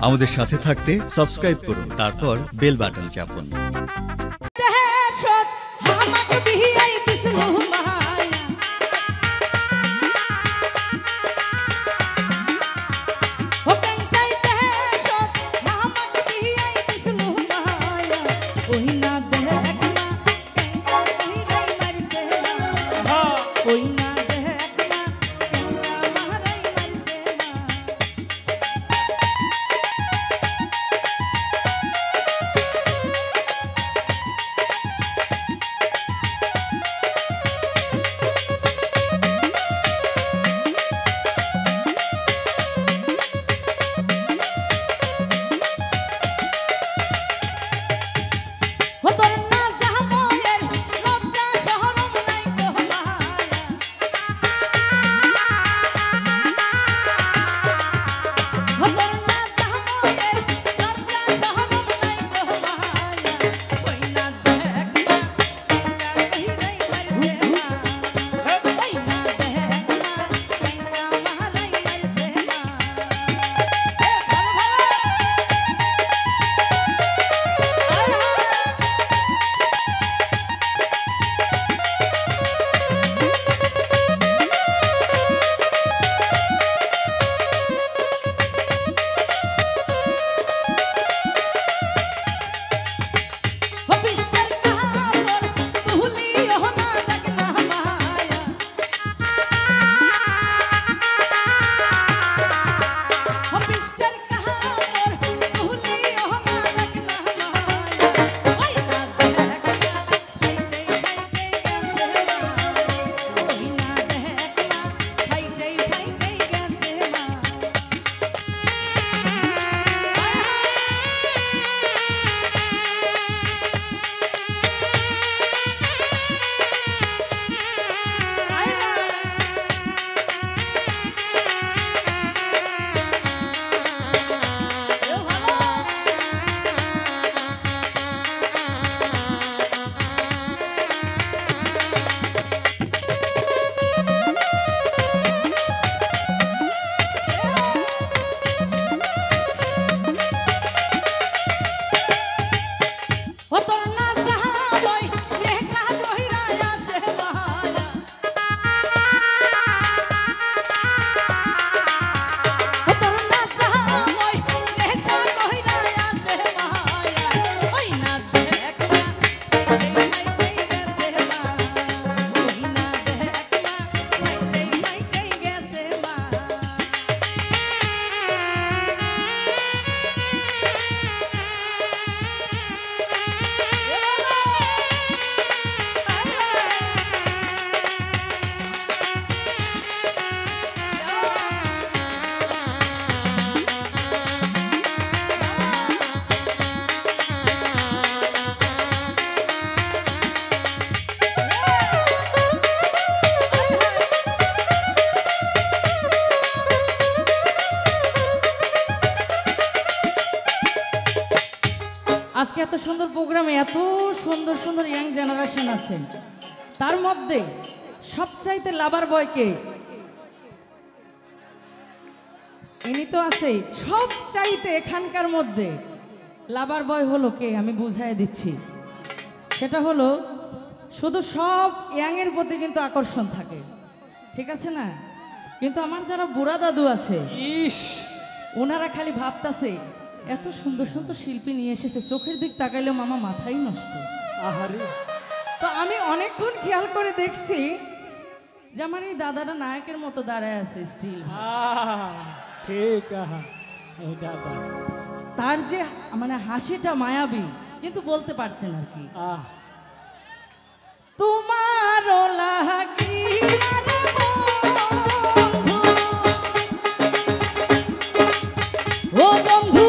আমাদের সাথে থাকতে সাবস্ক্রাইব করুন, তারপর বেল বাটন চাপুন। আজকে এত সুন্দর প্রোগ্রামে এত সুন্দর সুন্দর ইয়াং জেনারেশন আছে, তার মধ্যে সবচাইতে লাভার বয়কে ইনি তো আছে, সবচাইতে এখানকার মধ্যে লাভার বয় হলো কে আমি বুঝাই দিচ্ছি। সেটা হলো শুধু সব ইয়াংয়ের প্রতি কিন্তু আকর্ষণ থাকে, ঠিক আছে না? কিন্তু আমার যারা বুড়া দাদু আছে ওনারা খালি ভাবতাছে এত সুন্দর সুন্দর শিল্পী নিয়ে এসেছে, চোখের দিক তাকাইলেও মামা মাথাই নষ্ট। তো আমি অনেকক্ষণ খেয়াল করে দেখছি যে আমার এই দাদাটা নায়কের মতো দাঁড়ায় আছে স্টিল। ঠিক, তার যে মানে হাসিটা মায়াবী, কিন্তু বলতে পারছেন আর কি। তোমারও লাগি ও বন্ধু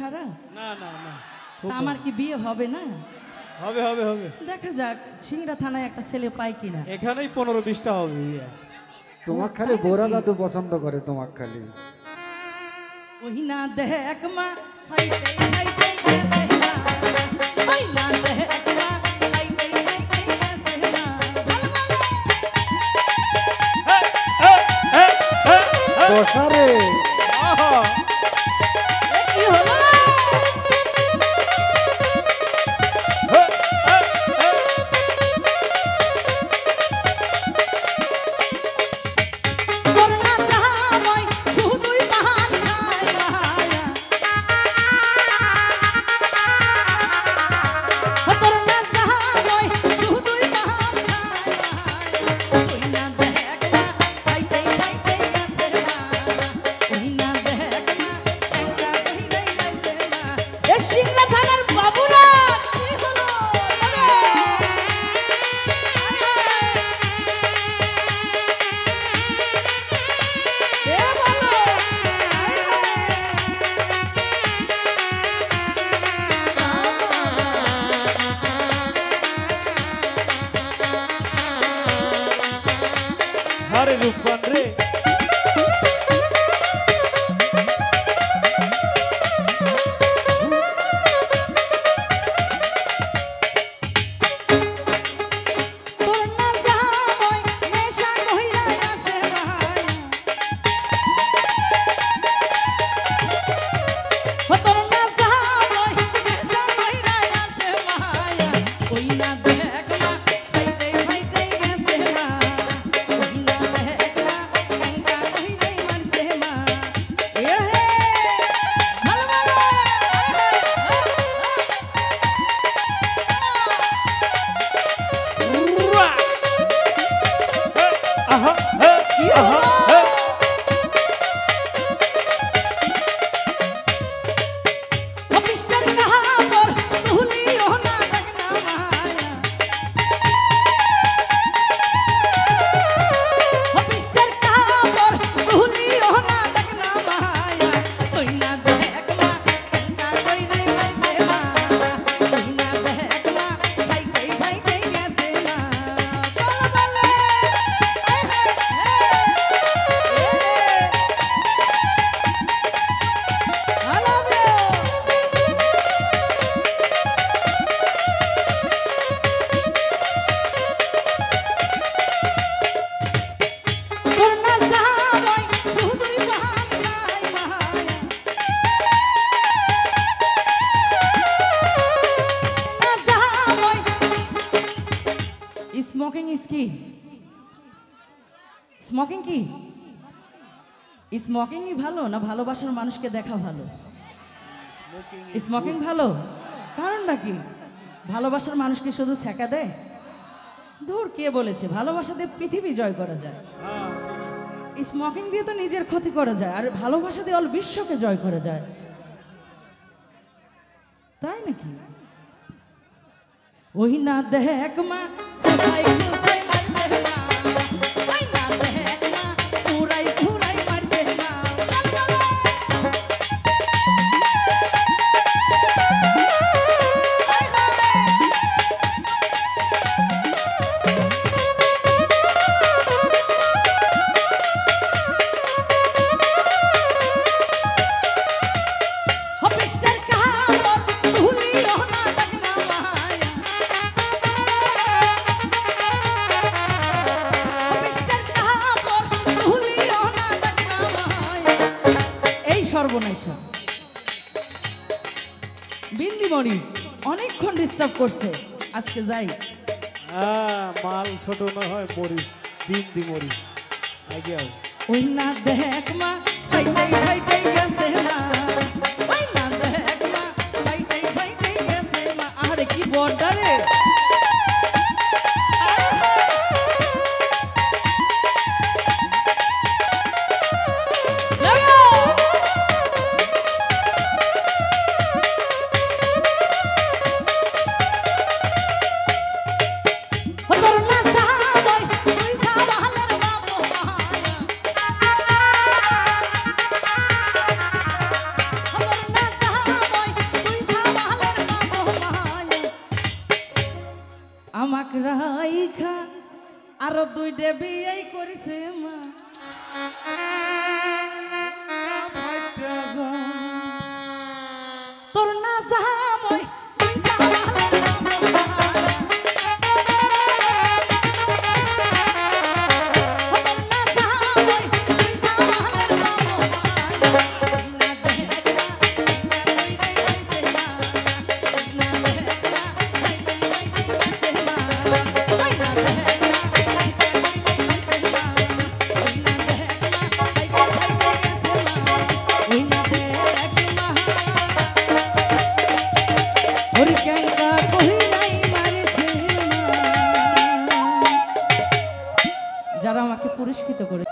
খারাপ? না না না, খুব তা আমার কি বিয়ে হবে না? হবে হবে হবে। দেখা যাক সিংড়া থানায় একটা ছেলে পাই কিনা। এখানেই 15-20টা হবে বিয়ে। তোমাক খালি তাই বোরা নাকি? দাদু পছন্দ করে তোমাক খালি। ওই না দেখ মা খাইতে খাইতে গেছে না, ওই না দেখ মা খাইতে খাইতে গেছে না। ভালো ভালো। বসারে আহা, এ কি হলো? তোর না যাওয়াই শুধুই বাহানায় মায়া। তোর না যাওয়াই শুধুই বাহানায় মায়া। ওই না দেখ মা খাইতে খাইতে গেছে না, ওই না দেখ মা একা কইরাই গেছে না। এ সিংড়া থানার বাবুরা কি হলো? এ বলো আরে রূপবান রে, তোর না যাওয়াই নেশা কইরাই আসে মায়া। তোর না যাওয়াই নেশা কইরাই আসে মায়া। ওই না দেখ মা খাইতে খাইতে গেছে না, ওই না দেখ মা একা কইরাই মারছে মা। এ হে ভালো ভালো। উরা! আহা, হে, আহা, হে। অফিসটার কাহাবর ভুলিও না দেখ না মায়া। অফিসটার কাহাবর ভুলিও না দেখ না মায়া। ওই না দেখ মা একা কইরাই গেছে না, ওই না দেখ মা খাইতে খাইতে গেছে না। বল বলে I love you. তোর না যাওয়াই শুধুই বাহানায় মায়া। না যাওয়াই। স্মোকিং ইজ কি? স্মোকিং কি? স্মোকিংই ভালো না ভালোবাসার মানুষকে দেখা ভালো? স্মোকিং ভালো। কারণটা কি? ভালোবাসার মানুষকে শুধু ছ্যাঁকা দেয়? ধুর, কে বলেছে ভালোবাসা দিয়ে পৃথিবী জয় করা যায়? স্মোকিং দিয়ে তো নিজের ক্ষতি করা যায়, আর ভালোবাসা দিয়ে অল বিশ্বকে জয় করা যায়, তাই নাকি? ওই না দেখ মা কোথায় কোথায় মারছে না, ওই না দেখ মা ঘুরাই ঘুরাই মারছে না। বল বলে। আয় হায়। অফিসটার কাহাবর ভুলিও না দেখ না মায়া। অফিসটার কাহাবর ভুলিও না দেখ না মায়া। এই সর্বনাশা বিন্দি মরিচ অনেকক্ষণ ডিস্টার্ব করছে, আজকে যাই। মাল ছোট না হয়, মরিচ বিন্দি মরিচ আগে আও। ওই না দেখ মা খাইতে খাইতে গেছে না, ওই না দেখ মা খাইতে খাইতে গেছে মা। আরে কি বর্ডারে রাইখা আরো 2 ডেবি এই করিছে মা তোর না জামই তুই জামালের যারা আমাকে পুরস্কৃত করে